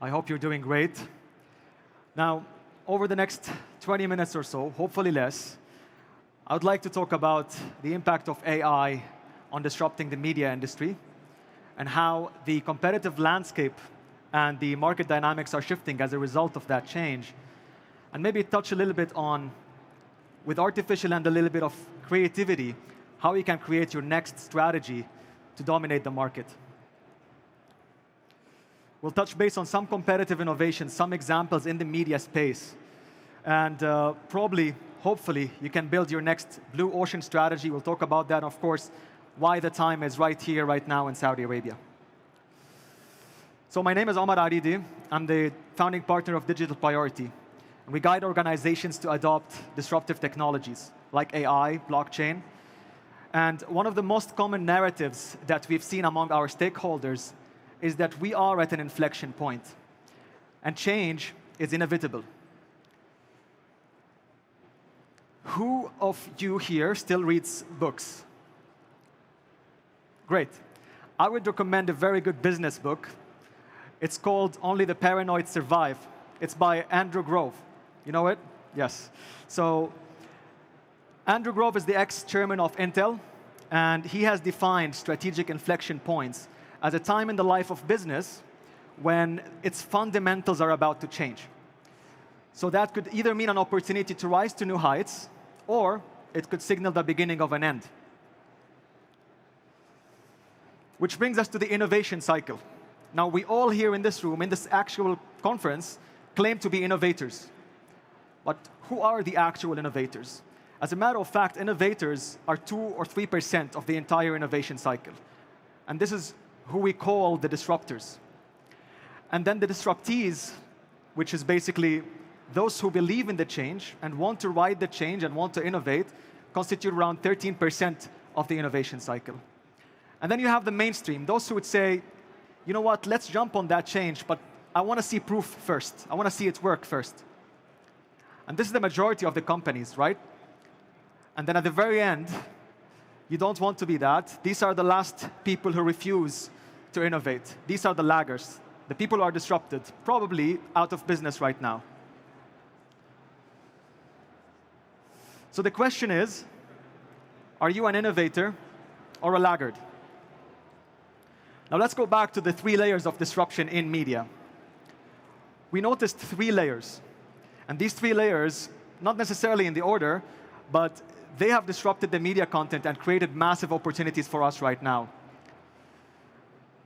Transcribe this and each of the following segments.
I hope you're doing great. Now, over the next 20 minutes or so, hopefully less, I would like to talk about the impact of AI on disrupting the media industry and how the competitive landscape and the market dynamics are shifting as a result of that change. And maybe touch a little bit on, with artificial and a little bit of creativity, how you can create your next strategy to dominate the market. We'll touch base on some competitive innovations, some examples in the media space. And probably, hopefully, you can build your next blue ocean strategy. We'll talk about that, of course, why the time is right here, right now in Saudi Arabia. So my name is Omar Aridi. I'm the founding partner of Digital Priority. And we guide organizations to adopt disruptive technologies like AI, blockchain. And one of the most common narratives that we've seen among our stakeholders is that we are at an inflection point, and change is inevitable. Who of you here still reads books? Great. I would recommend a very good business book. It's called Only the Paranoid Survive. It's by Andrew Grove. You know it? Yes. So Andrew Grove is the ex-chairman of Intel, and he has defined strategic inflection points as a time in the life of business when its fundamentals are about to change. So that could either mean an opportunity to rise to new heights, or it could signal the beginning of an end. Which brings us to the innovation cycle. Now, we all here in this room, in this actual conference, claim to be innovators. But who are the actual innovators? As a matter of fact, innovators are 2 or 3% of the entire innovation cycle. And this is who we call the disruptors. And then the disruptees, which is basically those who believe in the change and want to ride the change and want to innovate, constitute around 13% of the innovation cycle. And then you have the mainstream, those who would say, you know what, let's jump on that change, but I want to see proof first. I want to see it work first. And this is the majority of the companies, right? And then at the very end, you don't want to be that. These are the last people who refuse to innovate. These are the laggers. The people who are disrupted, probably out of business right now. So the question is, are you an innovator or a laggard? Now let's go back to the 3 layers of disruption in media. We noticed 3 layers. And these 3 layers, not necessarily in the order, but they have disrupted the media content and created massive opportunities for us right now.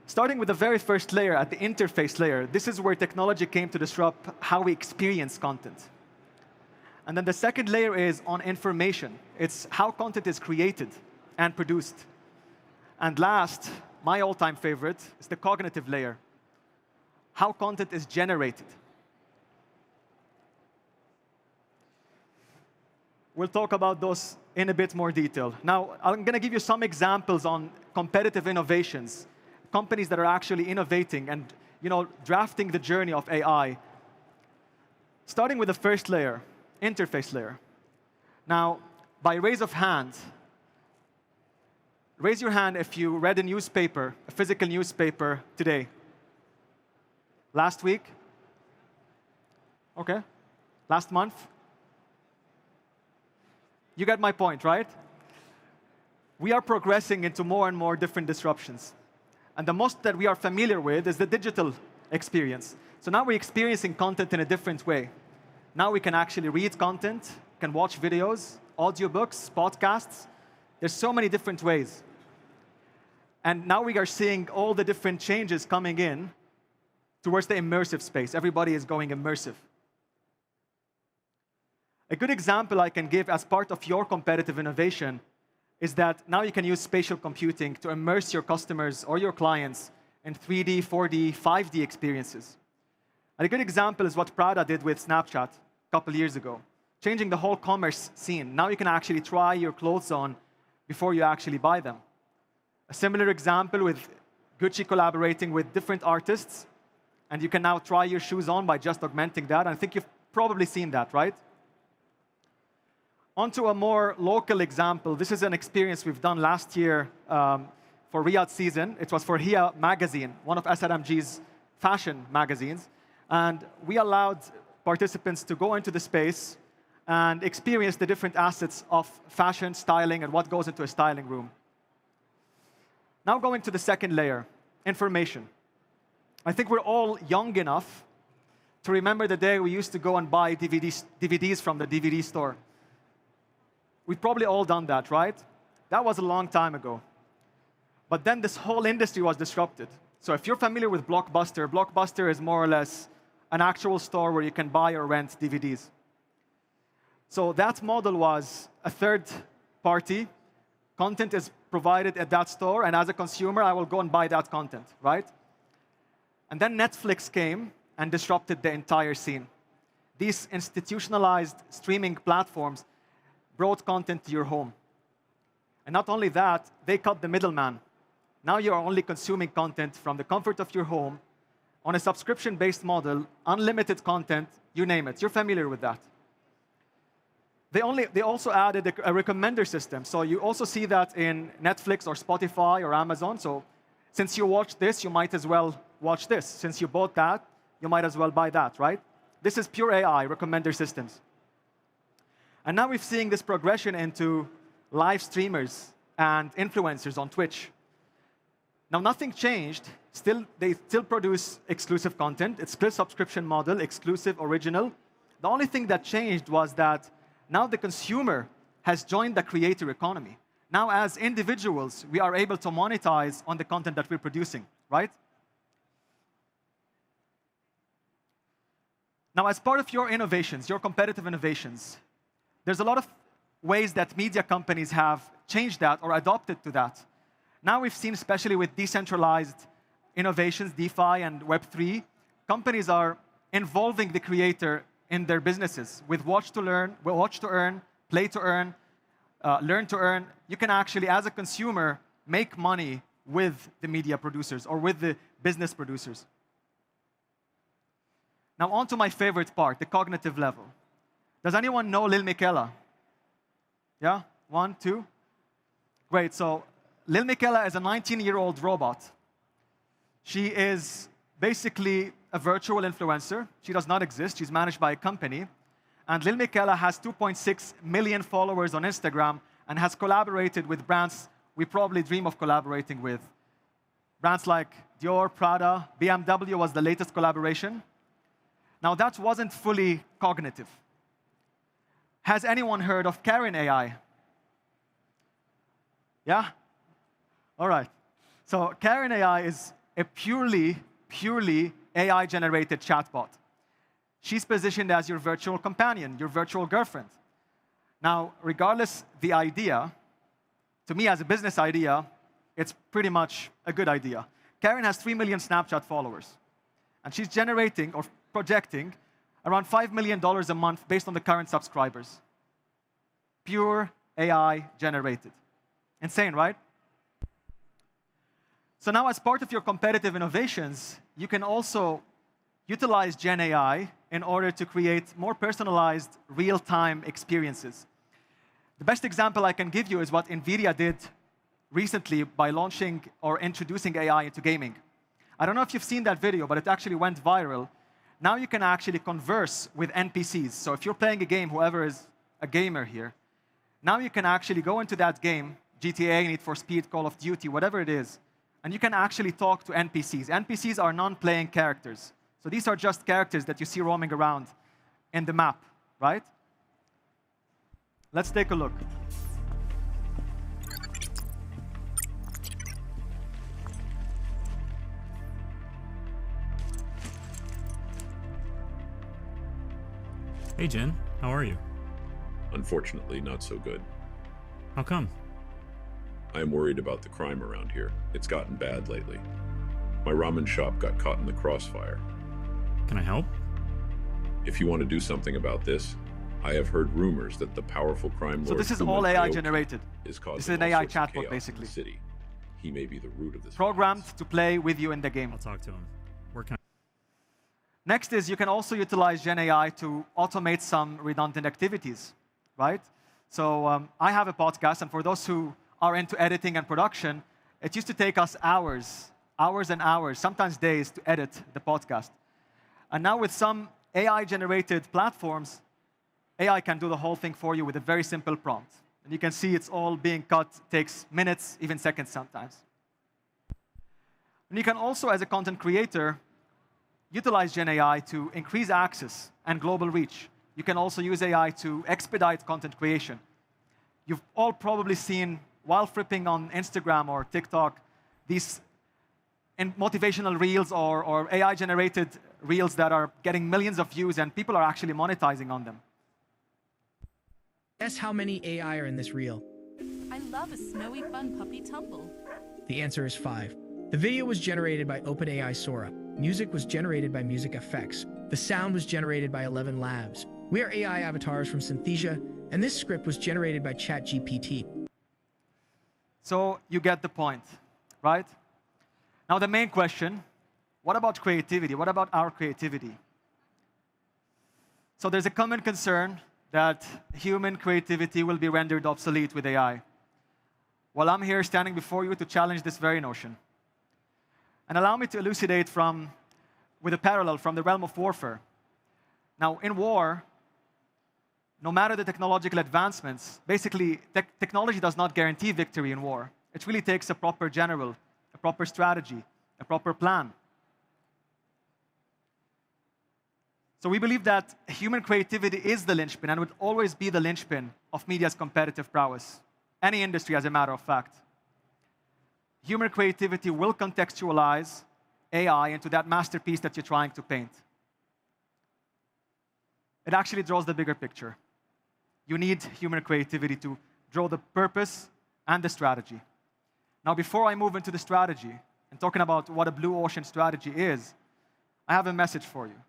Starting with the very first layer, at the interface layer, this is where technology came to disrupt how we experience content. And then the second layer is on information. It's how content is created and produced. And last, my all-time favorite, is the cognitive layer. How content is generated. We'll talk about those in a bit more detail. Now, I'm going to give you some examples on competitive innovations, companies that are actually innovating and drafting the journey of AI. Starting with the first layer, interface layer. Now, by raise of hand, raise your hand if you read a newspaper, a physical newspaper today. Last week? OK. Last month? You get my point, right? We are progressing into more and more different disruptions. And the most that we are familiar with is the digital experience. So now we're experiencing content in a different way. Now we can actually read content, can watch videos, audiobooks, podcasts. There's so many different ways. And now we are seeing all the different changes coming in towards the immersive space. Everybody is going immersive. A good example I can give as part of your competitive innovation is that now you can use spatial computing to immerse your customers or your clients in 3D, 4D, 5D experiences. And a good example is what Prada did with Snapchat a couple years ago, changing the whole commerce scene. Now you can actually try your clothes on before you actually buy them. A similar example with Gucci collaborating with different artists, and you can now try your shoes on by just augmenting that. And I think you've probably seen that, right? Onto a more local example. This is an experience we've done last year for Riyadh season. It was for Hiya magazine, one of SRMG's fashion magazines. And we allowed participants to go into the space and experience the different assets of fashion, styling, and what goes into a styling room. Now going to the second layer, information. I think we're all young enough to remember the day we used to go and buy DVDs from the DVD store. We've probably all done that, right? That was a long time ago. But then this whole industry was disrupted. So if you're familiar with Blockbuster, Blockbuster is more or less an actual store where you can buy or rent DVDs. So that model was a third party. Content is provided at that store, and as a consumer, I will go and buy that content, right? And then Netflix came and disrupted the entire scene. These institutionalized streaming platforms brought content to your home. And not only that, they cut the middleman. Now you are only consuming content from the comfort of your home on a subscription-based model, unlimited content, you name it. You're familiar with that. They also added a recommender system. So you also see that in Netflix or Spotify or Amazon. So since you watched this, you might as well watch this. Since you bought that, you might as well buy that, right? This is pure AI, recommender systems. And now we're seeing this progression into live streamers and influencers on Twitch. Now, nothing changed. They still produce exclusive content. It's still subscription model, exclusive, original. The only thing that changed was that now the consumer has joined the creator economy. Now, as individuals, we are able to monetize on the content that we're producing, right? Now, as part of your innovations, your competitive innovations, there's a lot of ways that media companies have changed that or adopted to that. Now we've seen, especially with decentralized innovations, DeFi and Web3, companies are involving the creator in their businesses with watch to earn, play to earn, learn to earn. You can actually, as a consumer, make money with the media producers or with the business producers. Now on to my favorite part, the cognitive level. Does anyone know Lil Miquela? Yeah? 1, 2? Great. So Lil Miquela is a 19-year-old robot. She is basically a virtual influencer. She does not exist. She's managed by a company. And Lil Miquela has 2.6 million followers on Instagram and has collaborated with brands we probably dream of collaborating with. Brands like Dior, Prada, BMW was the latest collaboration. Now, that wasn't fully cognitive. Has anyone heard of Karen AI? Yeah? All right. So Karen AI is a purely AI-generated chatbot. She's positioned as your virtual companion, your virtual girlfriend. Now, regardless the idea, to me as a business idea, it's pretty much a good idea. Karen has 3 million Snapchat followers. And she's generating or projecting around $5 million a month based on the current subscribers. Pure AI generated. Insane, right? So now as part of your competitive innovations, you can also utilize Gen AI in order to create more personalized real-time experiences. The best example I can give you is what NVIDIA did recently by launching or introducing AI into gaming. I don't know if you've seen that video, but it actually went viral. Now you can actually converse with NPCs. So if you're playing a game, whoever is a gamer here, now you can actually go into that game, GTA, Need for Speed, Call of Duty, whatever it is, and you can actually talk to NPCs. NPCs are non-playing characters. So these are just characters that you see roaming around in the map, right? Let's take a look. Hey, Jen. How are you? Unfortunately, not so good. How come? I am worried about the crime around here. It's gotten bad lately. My ramen shop got caught in the crossfire. Can I help? If you want to do something about this, I have heard rumors that the powerful crime lord So this is Kuma all AI Aoki generated. is causing This is an all AI sorts of chatbot, chaos basically. in the city. He may be the root of this Programmed violence. to play with you in the game. I'll talk to him. Where can Next is you can also utilize Gen AI to automate some redundant activities, right? So I have a podcast, and for those who are into editing and production, it used to take us hours and hours, sometimes days, to edit the podcast. And now with some AI-generated platforms, AI can do the whole thing for you with a very simple prompt. And you can see it's all being cut, takes minutes, even seconds sometimes. And you can also, as a content creator, utilize Gen AI to increase access and global reach. You can also use AI to expedite content creation. You've all probably seen, while flipping on Instagram or TikTok, these motivational reels or AI-generated reels that are getting millions of views, and people are actually monetizing on them. Guess how many AI are in this reel? I love a snowy fun puppy tumble. The answer is 5. The video was generated by OpenAI Sora. Music was generated by Music FX. The sound was generated by 11 Labs. We are AI avatars from Synthesia, and this script was generated by ChatGPT. So you get the point, right? Now the main question, what about creativity? What about our creativity? So there's a common concern that human creativity will be rendered obsolete with AI. Well, I'm here standing before you to challenge this very notion. And allow me to elucidate with a parallel from the realm of warfare. Now, in war, no matter the technological advancements, basically, technology does not guarantee victory in war. It really takes a proper general, a proper strategy, a proper plan. So we believe that human creativity is the linchpin and would always be the linchpin of media's competitive prowess. Any industry, as a matter of fact. Human creativity will contextualize AI into that masterpiece that you're trying to paint. It actually draws the bigger picture. You need human creativity to draw the purpose and the strategy. Now, before I move into the strategy and talking about what a blue ocean strategy is, I have a message for you.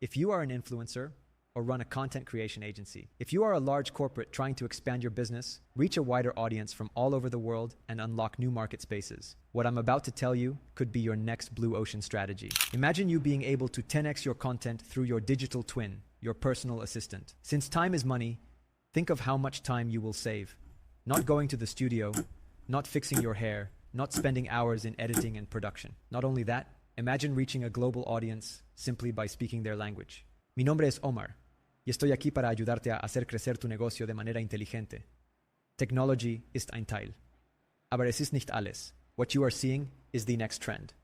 If you are an influencer or run a content creation agency, if you are a large corporate trying to expand your business, reach a wider audience from all over the world, and unlock new market spaces, what I'm about to tell you could be your next blue ocean strategy. Imagine you being able to 10x your content through your digital twin, your personal assistant. Since time is money, think of how much time you will save. Not going to the studio, not fixing your hair, not spending hours in editing and production. Not only that, imagine reaching a global audience simply by speaking their language. Mi nombre es Omar, y estoy aquí para ayudarte a hacer crecer tu negocio de manera inteligente. Technology ist ein Teil. Aber es ist nicht alles. What you are seeing is the next trend.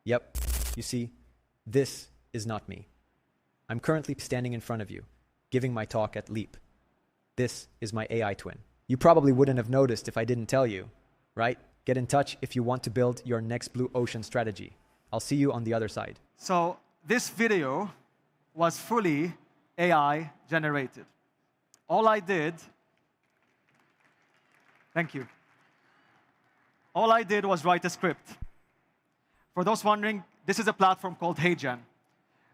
Yep, you see, this is not me. I'm currently standing in front of you, giving my talk at Leap. This is my AI twin. You probably wouldn't have noticed if I didn't tell you, right? Get in touch if you want to build your next blue ocean strategy. I'll see you on the other side. So this video was fully AI generated. All I did, thank you. All I did was write a script. For those wondering, this is a platform called HeyGen.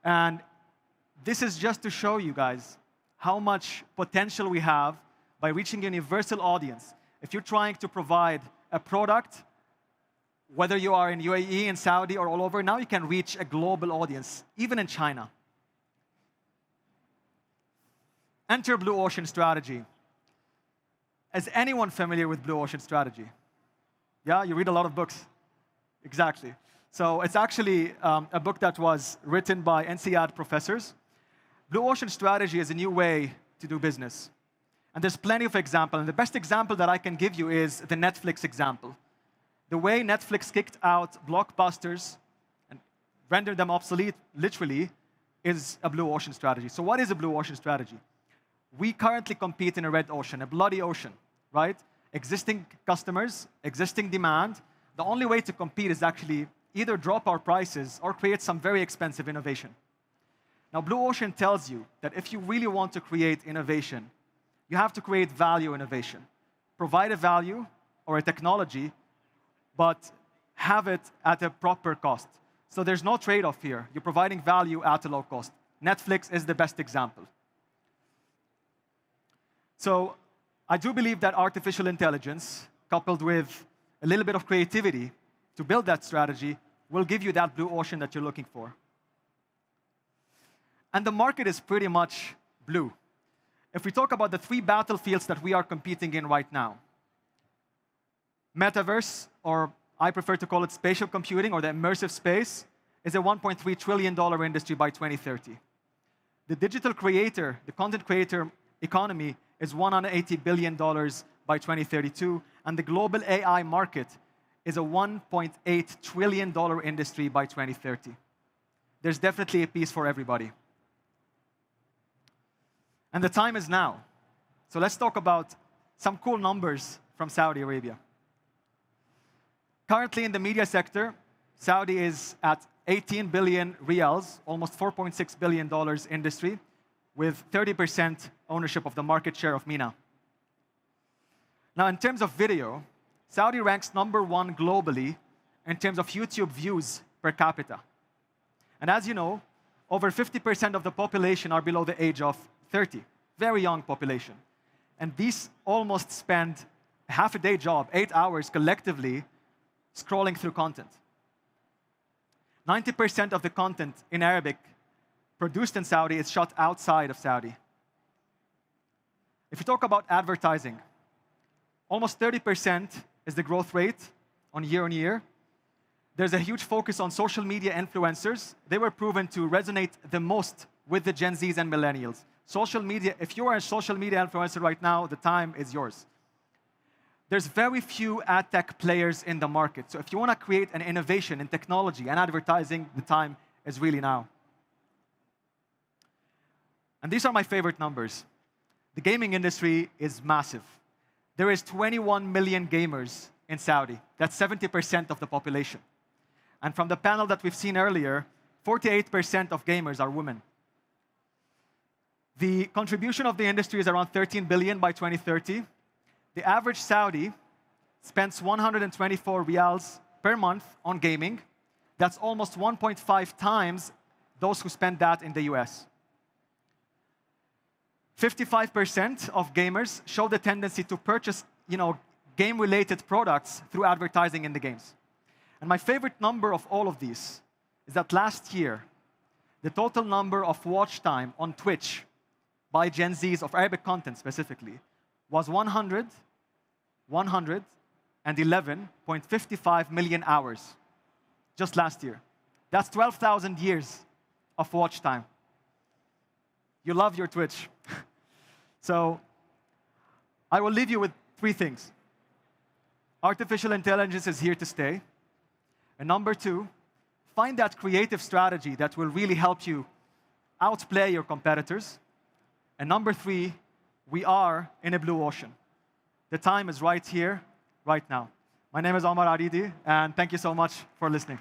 And this is just to show you guys how much potential we have by reaching a universal audience. If you're trying to provide a product, whether you are in UAE, in Saudi, or all over, now you can reach a global audience, even in China. Enter Blue Ocean Strategy. Is anyone familiar with Blue Ocean Strategy? Yeah, you read a lot of books. Exactly. So it's actually a book that was written by INSEAD professors. Blue Ocean Strategy is a new way to do business. And there's plenty of examples. And the best example that I can give you is the Netflix example. The way Netflix kicked out blockbusters and rendered them obsolete, literally, is a blue ocean strategy. So what is a blue ocean strategy? We currently compete in a red ocean, a bloody ocean, right? Existing customers, existing demand. The only way to compete is actually either drop our prices or create some very expensive innovation. Now, Blue Ocean tells you that if you really want to create innovation, you have to create value innovation. Provide a value or a technology, but have it at a proper cost. So there's no trade-off here. You're providing value at a low cost. Netflix is the best example. So I do believe that artificial intelligence, coupled with a little bit of creativity to build that strategy, will give you that blue ocean that you're looking for. And the market is pretty much blue. If we talk about the 3 battlefields that we are competing in right now, metaverse, or I prefer to call it spatial computing, or the immersive space, is a $1.3 trillion industry by 2030. The digital creator, the content creator economy is $180 billion by 2032, and the global AI market is a $1.8 trillion industry by 2030. There's definitely a piece for everybody. And the time is now. So let's talk about some cool numbers from Saudi Arabia. Currently in the media sector, Saudi is at 18 billion riyals, almost $4.6 billion industry, with 30% ownership of the market share of MENA. Now, in terms of video, Saudi ranks #1 globally in terms of YouTube views per capita. And as you know, over 50% of the population are below the age of 30, very young population. And these almost spend half a day job, 8 hours collectively, scrolling through content. 90% of the content in Arabic produced in Saudi is shot outside of Saudi. If you talk about advertising, almost 30% is the growth rate on year. There's a huge focus on social media influencers. They were proven to resonate the most with the Gen Zs and millennials. Social media, if you are a social media influencer right now, the time is yours. There's very few ad tech players in the market. So if you want to create an innovation in technology and advertising, the time is really now. And these are my favorite numbers. The gaming industry is massive. There is 21 million gamers in Saudi. That's 70% of the population. And from the panel that we've seen earlier, 48% of gamers are women. The contribution of the industry is around 13 billion by 2030. The average Saudi spends 124 riyals per month on gaming. That's almost 1.5 times those who spend that in the US. 55% of gamers show the tendency to purchase, game-related products through advertising in the games. And my favorite number of all of these is that last year, the total number of watch time on Twitch by Gen Zs of Arabic content specifically was 111.55 million hours just last year. That's 12,000 years of watch time. You love your Twitch. So I will leave you with 3 things. Artificial intelligence is here to stay. And number 2, find that creative strategy that will really help you outplay your competitors. And number 3, we are in a blue ocean. The time is right here, right now. My name is Omar Aridi, and thank you so much for listening.